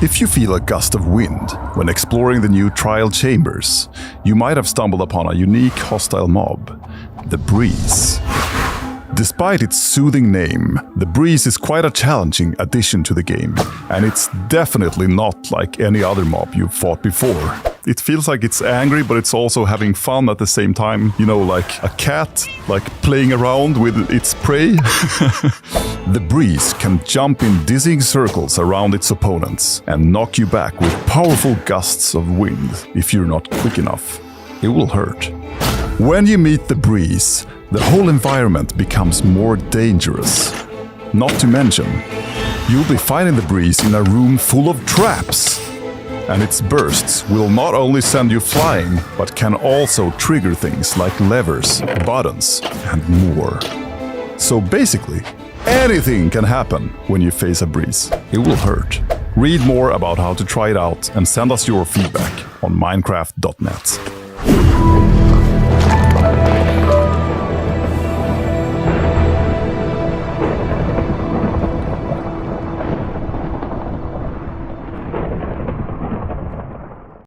If you feel a gust of wind when exploring the new trial chambers, you might have stumbled upon a unique hostile mob, the breeze. Despite its soothing name, the breeze is quite a challenging addition to the game, and it's definitely not like any other mob you've fought before. It feels like it's angry, but it's also having fun at the same time. You know, like a cat, like playing around with its prey. The breeze can jump in dizzying circles around its opponents and knock you back with powerful gusts of wind if you're not quick enough. It will hurt. When you meet the breeze, the whole environment becomes more dangerous. Not to mention, you'll be fighting the breeze in a room full of traps. And its bursts will not only send you flying, but can also trigger things like levers, buttons, and more. So basically, anything can happen when you face a breeze. It will hurt. Read more about how to try it out and send us your feedback on minecraft.net.